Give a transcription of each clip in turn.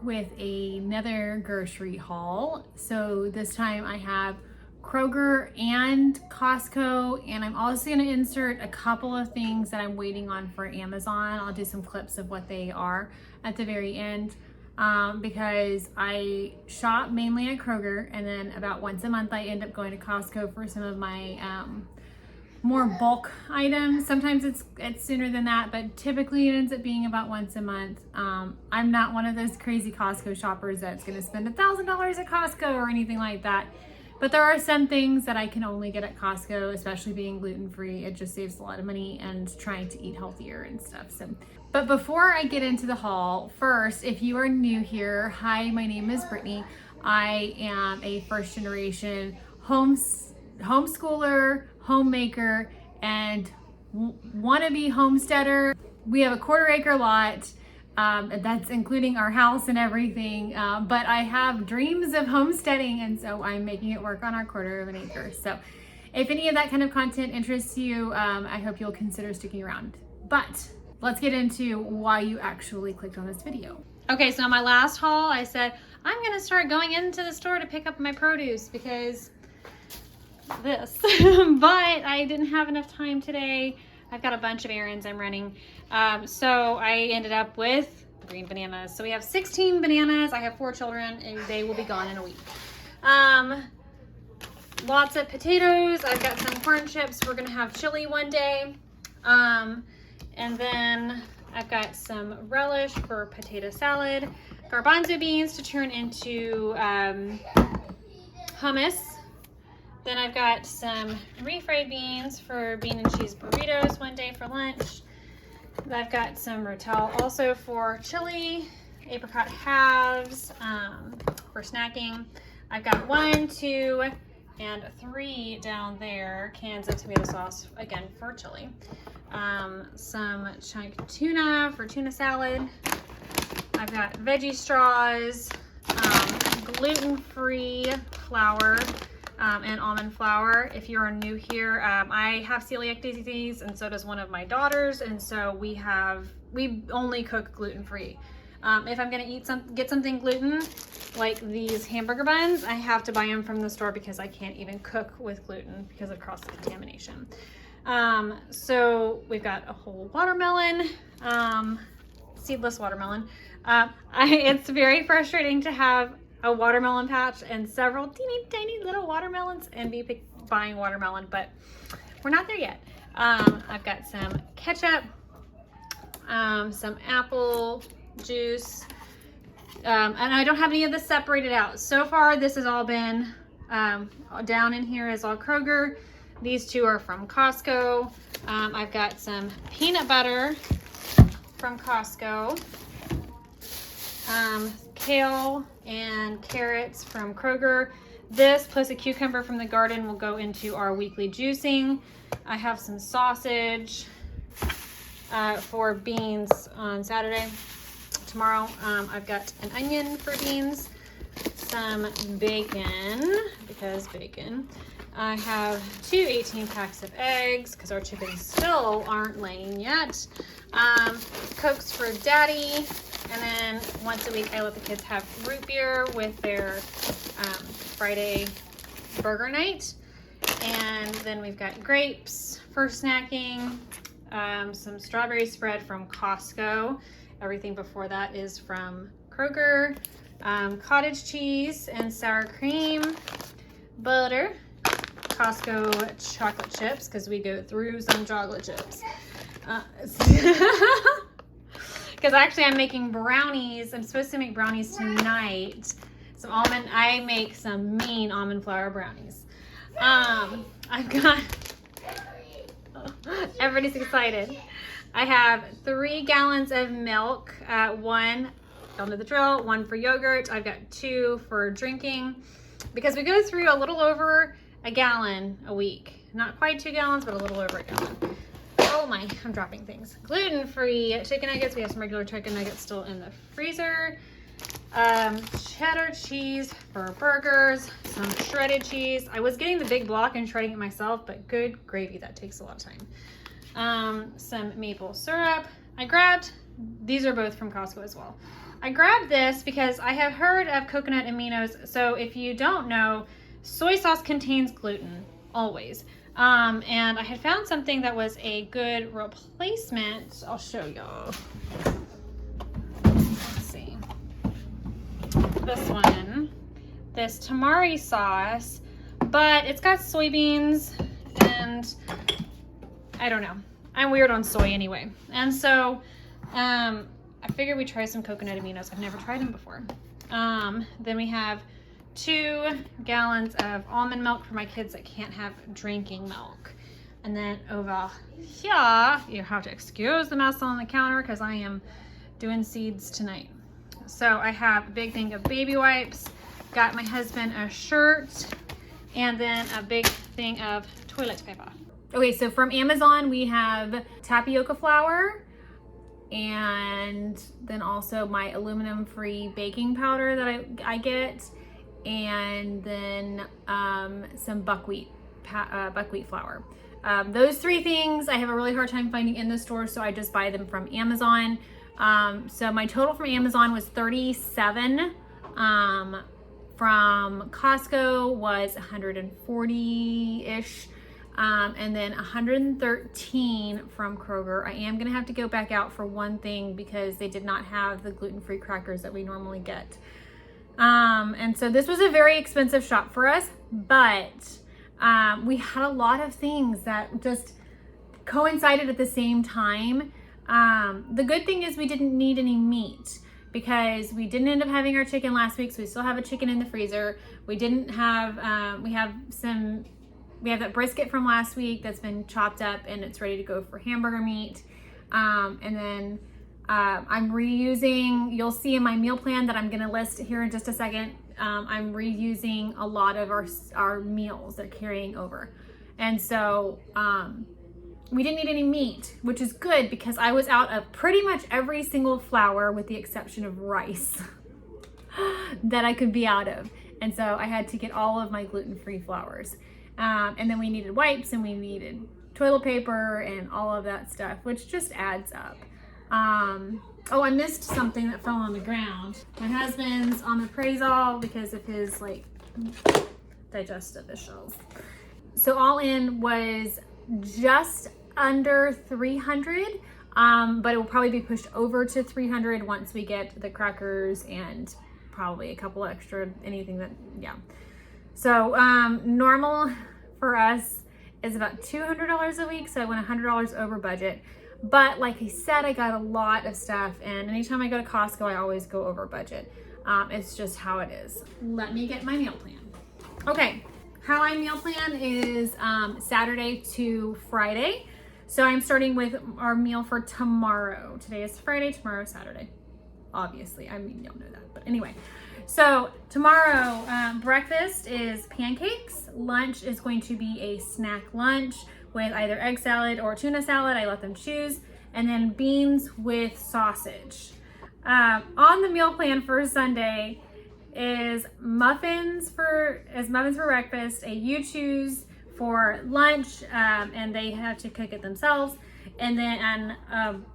with another grocery haul. So this time I have Kroger and Costco, and I'm also going to insert a couple of things that I'm waiting on for Amazon. I'll do some clips of what they are at the very end, because I shop mainly at Kroger, and then about once a month I end up going to Costco for some of my more bulk items. Sometimes it's sooner than that, but typically it ends up being about once a month. I'm not one of those crazy Costco shoppers that's going to spend $1,000 at Costco or anything like that. But there are some things that I can only get at Costco, especially being gluten-free. It just saves a lot of money and trying to eat healthier and stuff. So, but before I get into the haul, first, if you are new here, hi, my name is Brittany. I am a first generation homeschooler, homemaker, and wannabe homesteader. We have a 1/4 acre lot. That's including our house and everything, but I have dreams of homesteading, and so I'm making it work on our 1/4 acre. So if any of that kind of content interests you, I hope you'll consider sticking around. But let's get into why you actually clicked on this video. Okay, so on my last haul, I said, I'm gonna start going into the store to pick up my produce because this, but I didn't have enough time today. I've got a bunch of errands I'm running. So I ended up with green bananas. So we have 16 bananas. I have 4 children and they will be gone in a week. Lots of potatoes. I've got some corn chips. We're gonna have chili one day. And then I've got some relish for potato salad, garbanzo beans to turn into hummus. Then I've got some refried beans for bean and cheese burritos one day for lunch. I've got some rotel also for chili, apricot halves for snacking. I've got 1, 2, and 3 down there cans of tomato sauce, again for chili. Some chunk tuna for tuna salad. I've got veggie straws, gluten-free flour, and almond flour. If you're new here, I have celiac disease, and so does one of my daughters, and so we only cook gluten-free. If I'm gonna get something gluten, like these hamburger buns, I have to buy them from the store because I can't even cook with gluten because of cross-contamination. So we've got a whole watermelon, seedless watermelon. It's very frustrating to have a watermelon patch and several teeny tiny little watermelons and be buying watermelon, but we're not there yet. I've got some ketchup, some apple juice, and I don't have any of this separated out. So far this has all been down in here is all Kroger. These 2 are from Costco. I've got some peanut butter from Costco, kale and carrots from Kroger. This plus a cucumber from the garden will go into our weekly juicing. I have some sausage for beans on Saturday. Tomorrow I've got an onion for beans, some bacon, because bacon. I have 2 18 packs of eggs because our chickens still aren't laying yet. Cokes for daddy. And then once a week, I let the kids have root beer with their Friday burger night. And then we've got grapes for snacking, some strawberry spread from Costco. Everything before that is from Kroger, cottage cheese and sour cream, butter, Costco chocolate chips, because we go through some chocolate chips. Because actually I'm making brownies. I'm supposed to make brownies tonight. I make some mean almond flour brownies. I've got, everybody's excited. I have 3 gallons of milk, 1, don't know the drill, 1 for yogurt. I've got 2 for drinking, because we go through a little over a gallon a week. Not quite 2 gallons, but a little over a gallon. Oh my, I'm dropping things. Gluten-free chicken nuggets. We have some regular chicken nuggets still in the freezer. Cheddar cheese for burgers, some shredded cheese. I was getting the big block and shredding it myself, but good gravy, that takes a lot of time. Some maple syrup. these are both from Costco as well. I grabbed this because I have heard of coconut aminos. So if you don't know, soy sauce contains gluten, always. And I had found something that was a good replacement. I'll show y'all. Let's see. This one, this tamari sauce, but it's got soybeans and I don't know. I'm weird on soy anyway. And so I figured we'd try some coconut aminos. I've never tried them before. Then we have 2 gallons of almond milk for my kids that can't have drinking milk. And then over here, you have to excuse the mess on the counter because I am doing seeds tonight. So I have a big thing of baby wipes, got my husband a shirt, and then a big thing of toilet paper. Okay, so from Amazon, we have tapioca flour and then also my aluminum-free baking powder that I get, and then some buckwheat flour. Those 3 things I have a really hard time finding in the store, so I just buy them from Amazon. So my total from Amazon was $37. From Costco was $140-ish. And then $113 from Kroger. I am gonna have to go back out for one thing because they did not have the gluten-free crackers that we normally get. And so this was a very expensive shop for us, but we had a lot of things that just coincided at the same time. The good thing is we didn't need any meat because we didn't end up having our chicken last week, so we still have a chicken in the freezer. We didn't have, we have that brisket from last week that's been chopped up and it's ready to go for hamburger meat. And then I'm reusing, you'll see in my meal plan that I'm gonna list here in just a second, I'm reusing a lot of our meals that are carrying over. And so we didn't need any meat, which is good because I was out of pretty much every single flour with the exception of rice that I could be out of. And so I had to get all of my gluten-free flours. And then we needed wipes and we needed toilet paper and all of that stuff, which just adds up. Oh, I missed something that fell on the ground. My husband's omeprazole because of his digestive issues. So all in was just under 300, but it will probably be pushed over to 300 once we get the crackers and probably a couple extra, anything that, yeah. So normal for us is about $200 a week, so I went $100 over budget. But like I said, I got a lot of stuff, and anytime I go to Costco, I always go over budget. It's just how it is. Let me get my meal plan. Okay, how I meal plan is Saturday to Friday. So I'm starting with our meal for tomorrow. Today is Friday, tomorrow is Saturday. Obviously, I mean, y'all know that, but anyway. So tomorrow, breakfast is pancakes. Lunch is going to be a snack lunch with either egg salad or tuna salad. I let them choose. And then beans with sausage. On the meal plan for Sunday is muffins for breakfast, a you choose for lunch, and they have to cook it themselves. And then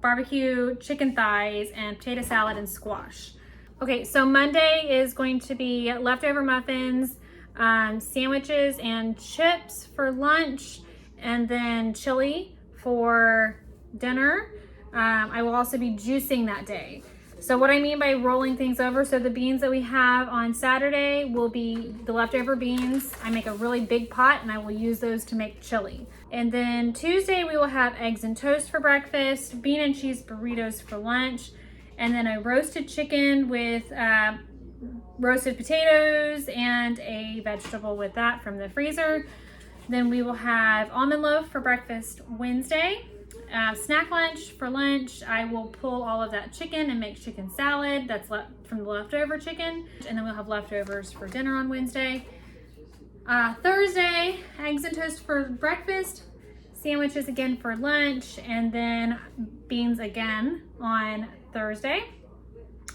barbecue chicken thighs and potato salad and squash. Okay, so Monday is going to be leftover muffins, sandwiches and chips for lunch, and then chili for dinner. I will also be juicing that day. So what I mean by rolling things over, so the beans that we have on Saturday will be the leftover beans. I make a really big pot and I will use those to make chili. And then Tuesday we will have eggs and toast for breakfast, bean and cheese burritos for lunch, and then a roasted chicken with roasted potatoes and a vegetable with that from the freezer. Then we will have almond loaf for breakfast Wednesday. Snack lunch for lunch, I will pull all of that chicken and make chicken salad that's left from the leftover chicken. And then we'll have leftovers for dinner on Wednesday. Thursday, eggs and toast for breakfast, sandwiches again for lunch, and then beans again on Thursday.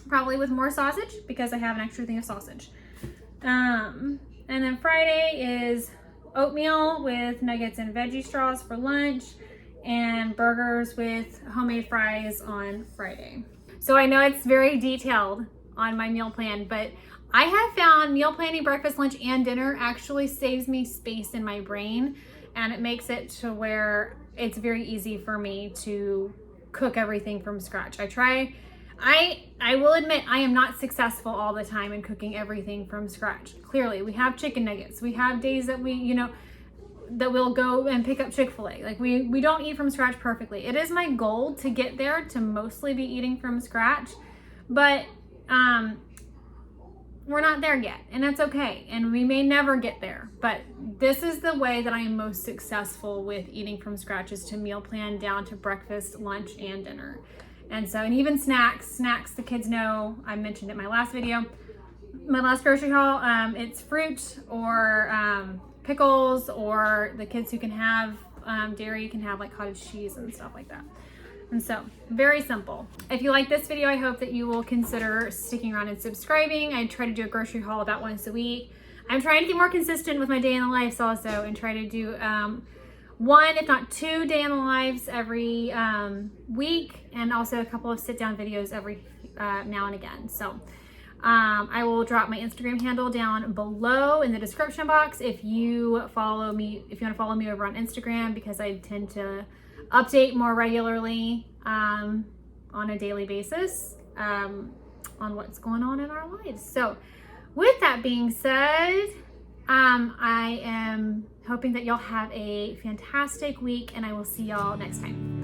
Probably with more sausage because I have an extra thing of sausage. And then Friday is oatmeal with nuggets and veggie straws for lunch. and burgers with homemade fries on Friday. So I know it's very detailed on my meal plan, but I have found meal planning breakfast, lunch, and dinner actually saves me space in my brain, and it makes it to where it's very easy for me to cook everything from scratch. I will admit I am not successful all the time in cooking everything from scratch. Clearly, we have chicken nuggets. We have days that that we'll go and pick up Chick-fil-A. Like we don't eat from scratch perfectly. It is my goal to get there to mostly be eating from scratch, but we're not there yet, and that's okay. And we may never get there, but this is the way that I am most successful with eating from scratch, is to meal plan down to breakfast, lunch, and dinner. And so, and even snacks, the kids know, I mentioned it in my last video, my last grocery haul, it's fruit or pickles, or the kids who can have dairy can have like cottage cheese and stuff like that. And so, very simple. If you like this video, I hope that you will consider sticking around and subscribing. I try to do a grocery haul about once a week. I'm trying to get more consistent with my day in the lives also, and try to do one, if not 2 day in the lives every week, and also a couple of sit down videos every now and again. So I will drop my Instagram handle down below in the description box if you want to follow me over on Instagram, because I tend to update more regularly on a daily basis on what's going on in our lives. So with that being said, I am hoping that y'all have a fantastic week, and I will see y'all next time.